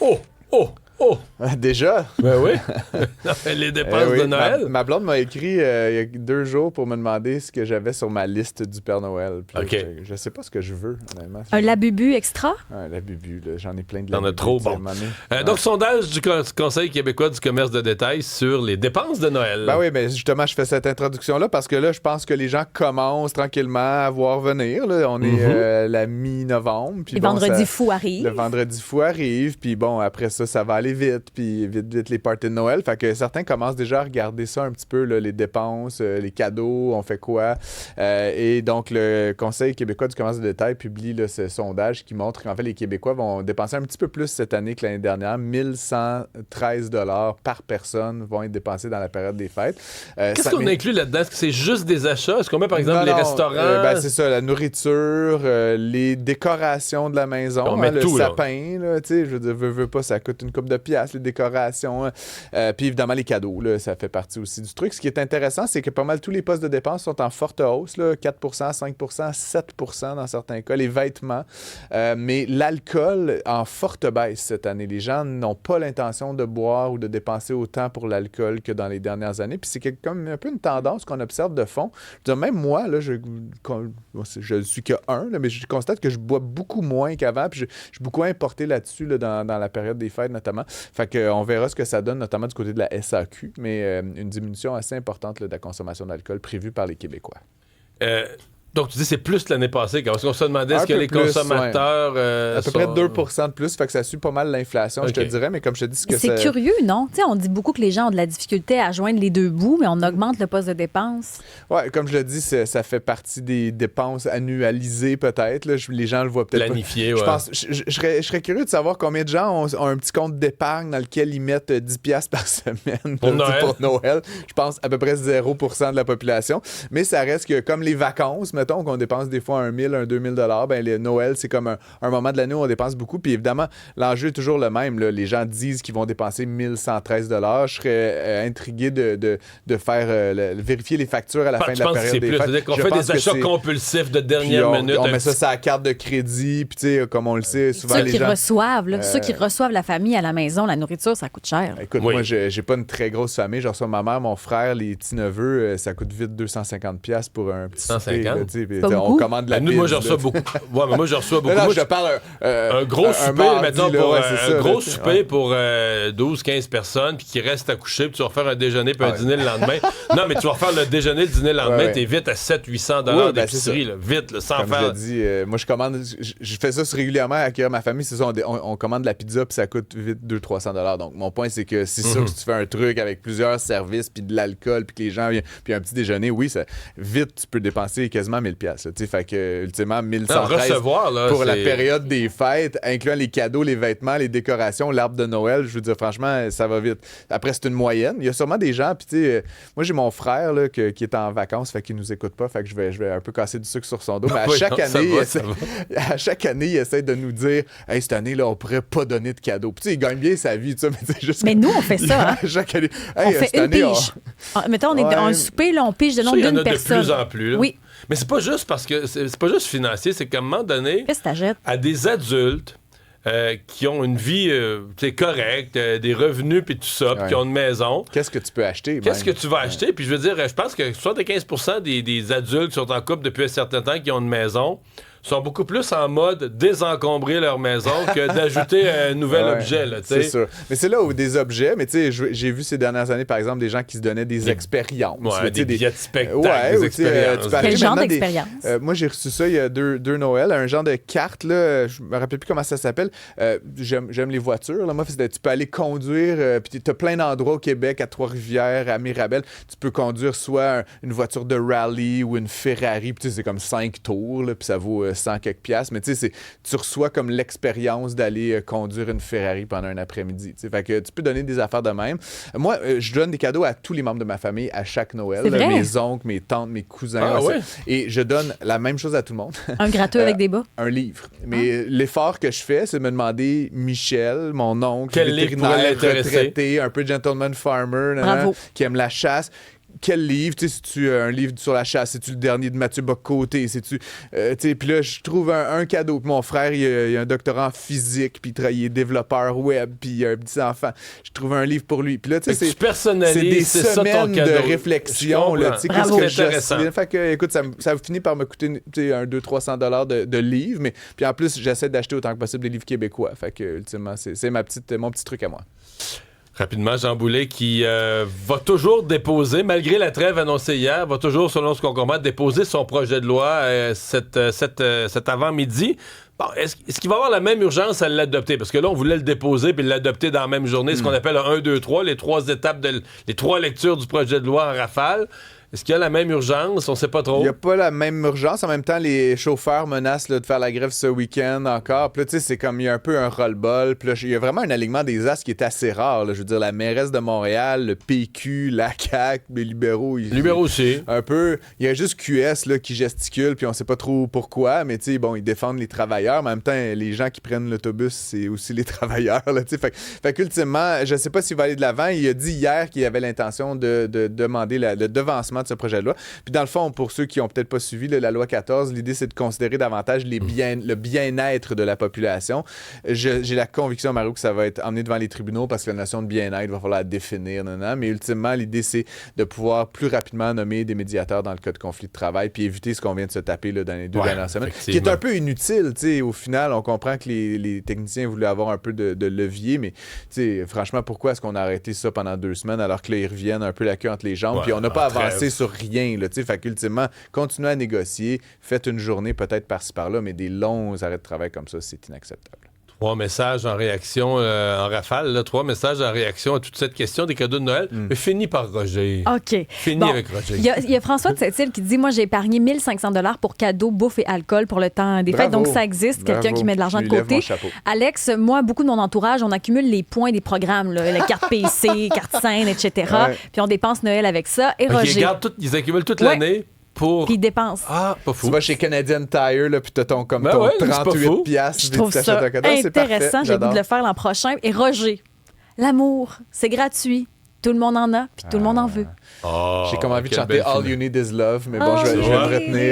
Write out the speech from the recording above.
Oh! Oh! Oh! Déjà? Ben oui. Les dépenses Oui. de Noël. Ma blonde m'a écrit il y a 2 jours pour me demander ce que j'avais sur ma liste du Père Noël. Puis là, OK. je sais pas ce que je veux, honnêtement. Un labubu extra? Ouais, la bubu, là. J'en ai plein de T'en as labubu, trop, tu sais, bon. à un moment donné. Donc, sondage du Conseil québécois du commerce de détail sur les dépenses de Noël. Ben oui, mais justement, je fais cette introduction-là parce que là, je pense que les gens commencent tranquillement à voir venir. Là. On est la mi-novembre. Puis Les bon, vendredis fous arrivent. le vendredi fou arrive, puis bon, après ça va aller vite, puis vite les parties de Noël. Fait que certains commencent déjà à regarder ça un petit peu, là, les dépenses, les cadeaux, on fait quoi. Et donc, le Conseil québécois du commerce de détail publie là, ce sondage qui montre qu'en fait, les Québécois vont dépenser un petit peu plus cette année que l'année dernière. 1113 $ par personne vont être dépensés dans la période des fêtes. Qu'est-ce qu'on inclut là-dedans? Est-ce que c'est juste des achats? Est-ce qu'on met, par exemple, Non, les non, restaurants? ben, c'est ça, la nourriture, les décorations de la maison, On met le tout, là. sapin, là, tu sais, je veux dire, veux pas, ça coûte une couple de piastres, les décorations, puis évidemment les cadeaux, là, ça fait partie aussi du truc. Ce qui est intéressant, c'est que pas mal tous les postes de dépenses sont en forte hausse, là, 4 5 7 dans certains cas, les vêtements, mais l'alcool en forte baisse cette année. Les gens n'ont pas l'intention de boire ou de dépenser autant pour l'alcool que dans les dernières années, puis c'est comme un peu une tendance qu'on observe de fond. Je veux dire, même moi, là, je suis que un, là, mais je constate que je bois beaucoup moins qu'avant, puis je suis beaucoup importé là-dessus là, dans la période des fêtes notamment. Fait qu'on verra ce que ça donne, notamment du côté de la SAQ, mais une diminution assez importante là, de la consommation d'alcool prévue par les Québécois. Donc, tu dis c'est plus l'année passée. Parce qu'on se demandait est-ce que peu les plus, consommateurs... à peu près 2 de plus, fait que ça suit pas mal l'inflation, je te OK. dirais, mais comme je te dis... que C'est curieux, non? Tu sais, on dit beaucoup que les gens ont de la difficulté à joindre les deux bouts, mais on augmente le poste de dépense. Oui, comme je le dis, ça fait partie des dépenses annualisées peut-être. Là. Les gens le voient peut-être Planifié, pas. ouais. Je serais curieux de savoir combien de gens ont un petit compte d'épargne dans lequel ils mettent 10 piastres par semaine Pour Noël. pour Noël. Je pense à peu près 0 de la population. Mais ça reste que comme les vacances, mettons, qu'on dépense des fois 1 000, 2 000 $, ben les Noël, c'est comme un moment de l'année où on dépense beaucoup. Puis évidemment, l'enjeu est toujours le même. Là. Les gens disent qu'ils vont dépenser 1 113 $. Je serais intrigué de faire vérifier les factures à la fin de la période des fêtes. C'est-à-dire qu'on Je fait pense des que achats c'est- compulsifs de Puis dernière minute. on un met ça petit- sur la carte de crédit, puis tu sais, comme on le sait, souvent Ceux les qui gens... reçoivent, là, ceux qui reçoivent la famille à la maison, la nourriture, ça coûte cher. Écoute, Oui. moi, j'ai pas une très grosse famille. Je reçois ma mère, mon frère, les petits-neveux, ça coûte vite 250$ pour un petit 150? souper. Là, tu sais, puis, Pas on beaucoup? commande de la Nous, moi, pizza, je reçois là. beaucoup. Ouais, mais moi, je reçois beaucoup. Non, Moi, je te parle un gros souper, mardi, mettons, là, pour ouais, c'est ça, un gros là, tu sais, souper ouais. pour 12-15 personnes, puis qui reste à coucher, puis tu vas refaire un déjeuner puis un dîner le lendemain. Non, mais tu vas refaire le déjeuner, le dîner le lendemain, Ouais. t'es vite à 700-800$ Ouais, ben, d'épicerie, là, vite, là, sans Comme je faire... l'ai dit, moi, je commande... Je fais ça régulièrement à accueillir ma famille. C'est ça, on commande de la pizza, puis ça coûte vite 200-300$. Donc, mon point, c'est que c'est sûr que si tu fais un truc avec plusieurs services, puis de l'alcool, puis que les gens viennent, puis un petit déjeuner, oui, vite, tu peux dépenser quasiment 1000$. Tu sais, fait que, ultimement, 1113 recevoir, là, pour la c'est- période des fêtes, incluant les cadeaux, les vêtements, les décorations, l'arbre de Noël. Je veux dire, franchement, ça va vite. Après, c'est une moyenne. Il y a sûrement des gens, puis tu sais, moi, j'ai mon frère là, qui est en vacances, fait qu'il nous écoute pas, fait que je vais un peu casser du sucre sur son dos. Mais à Oui, chaque non, ça année, va, il ça essaie- à chaque année, il essaie de nous dire hey, cette année, là, on pourrait pas donner de cadeaux. Puis tu sais, il gagne bien sa vie, tu sais, mais c'est juste. Mais nous, on fait ça, hein? Chaque année. On Hey, fait cette une année, pige. Mettons, on est Ouais. dans un souper, là, on pige le nom Ça, il y en d'une a de personne. plus en plus. Là. Oui. Mais c'est pas juste parce que... C'est pas juste financier, c'est qu'à un moment donné, Qu'est-ce que t'achètes? à des adultes qui ont une vie tu sais, correcte, des revenus puis tout ça, puis Ouais. qui ont une maison... Qu'est-ce que tu peux acheter? Qu'est-ce que même? tu vas acheter? Puis je veux dire, je pense que 75% des adultes qui sont en couple depuis un certain temps qui ont une maison sont beaucoup plus en mode désencombrer leur maison que d'ajouter un nouvel Ouais, objet, là, tu c'est sais. sûr. Mais c'est là où des objets, mais tu sais, j'ai vu ces dernières années, par exemple, des gens qui se donnaient des expériences. Ouais, là, tu des sais, billets de spectacle, Ouais, des ou tu sais, expériences. tu peux Quel acheter genre maintenant d'expérience? moi, j'ai reçu ça il y a deux Noëls, un genre de carte, là, je me rappelle plus comment ça s'appelle. J'aime les voitures. Là. Moi, tu peux aller conduire, puis tu as plein d'endroits au Québec, à Trois-Rivières, à Mirabel. Tu peux conduire soit une voiture de rallye ou une Ferrari, puis tu sais, c'est comme 5 tours, là, puis ça vaut 100 quelques piastres. Mais tu sais, tu reçois comme l'expérience d'aller conduire une Ferrari pendant un après-midi. T'sais. Fait que tu peux donner des affaires de même. Moi, je donne des cadeaux à tous les membres de ma famille à chaque Noël. C'est vrai? Mes oncles, mes tantes, mes cousins. Ah, là, ouais? Et je donne la même chose à tout le monde. Un gratteux avec des bas? Un livre. Mais l'effort que je fais, c'est de me demander Michel, mon oncle, Quel livre pourrait vétérinaire, l'intéresser? retraité, un peu gentleman farmer, Bravo. qui aime la chasse. quel livre, tu sais, si tu un livre sur la chasse, c'est-tu le dernier de Mathieu Bock-Côté, c'est-tu, tu sais, puis là, je trouve un cadeau. Puis mon frère, il a un doctorat en physique, puis il est développeur web, puis il a un petit enfant. Je trouve un livre pour lui. Puis là, tu sais, tu personnalises, c'est des ça ton semaines cadeau. de réflexion, là, tu sais, qu'est-ce Bravo. que C'est intéressant. Fait que, écoute, ça finit par me coûter, tu sais, un 200-300 $ de livres, mais puis en plus, j'essaie d'acheter autant que possible des livres québécois. Fait que, ultimement, c'est mon petit truc à moi. Rapidement, Jean Boulet qui va toujours déposer, malgré la trêve annoncée hier, va toujours, selon ce qu'on comprend, déposer son projet de loi cet avant-midi. Bon, est-ce qu'il va avoir la même urgence à l'adopter? Parce que là, on voulait le déposer puis l'adopter dans la même journée, ce qu'on appelle un 1, 2, 3, les 3 étapes, les 3 lectures du projet de loi en rafale. Est-ce qu'il y a la même urgence? On sait pas trop. Il n'y a pas la même urgence. En même temps, les chauffeurs menacent là, de faire la grève ce week-end encore. Puis là, tu sais, c'est comme il y a un peu un roll-ball. Puis là, il y a vraiment un alignement des as qui est assez rare. Là. Je veux dire, la mairesse de Montréal, le PQ, la CAQ, les libéraux. Libéraux aussi. Un peu. Il y a juste QS là, qui gesticule, puis on sait pas trop pourquoi. Mais tu sais, bon, ils défendent les travailleurs. Mais en même temps, les gens qui prennent l'autobus, c'est aussi les travailleurs. Là, fait qu'ultimement, je sais pas s'il va aller de l'avant. Il a dit hier qu'il avait l'intention de demander le devancement de ce projet de loi. Puis dans le fond, pour ceux qui ont peut-être pas suivi la loi 14, l'idée c'est de considérer davantage le bien-être de la population. J'ai la conviction, Mario, que ça va être emmené devant les tribunaux parce que la notion de bien-être va falloir la définir, mais ultimement, l'idée c'est de pouvoir plus rapidement nommer des médiateurs dans le cas de conflit de travail puis éviter ce qu'on vient de se taper là, dans les 2 dernières semaines, qui est un peu inutile. Au final, on comprend que les techniciens voulaient avoir un peu de levier, mais franchement, pourquoi est-ce qu'on a arrêté ça pendant 2 semaines alors que là, ils reviennent un peu la queue entre les jambes puis on n'a pas avancé sur rien. Fait qu'ultimement, continuez à négocier, faites une journée peut-être par-ci par-là, mais des longs arrêts de travail comme ça, c'est inacceptable. 3 messages en réaction en rafale, là, 3 messages en réaction à toute cette question des cadeaux de Noël. Mais finis par Roger. OK. Finis avec Roger. Il y a François de Sept-Îles qui dit, moi, j'ai épargné 1 500 $ pour cadeaux, bouffe et alcool pour le temps des fêtes. Donc, ça existe. Quelqu'un qui met de l'argent de côté. Alex, moi, beaucoup de mon entourage, on accumule les points des programmes, là, la carte PC, carte scène, etc. Ouais. Puis on dépense Noël avec ça. Et Roger. Ils accumulent toute l'année. Puis ils dépensent. Ah, pas fou. Tu vas chez Canadian Tire, là, puis t'as ton 38 piastres. Je trouve ça intéressant. J'ai le goût de le faire l'an prochain. Et Roger, l'amour, c'est gratuit. Tout le monde en a, puis tout le monde en veut. J'ai comme envie de chanter All You Need Is Love, mais bon, je vais me retenir.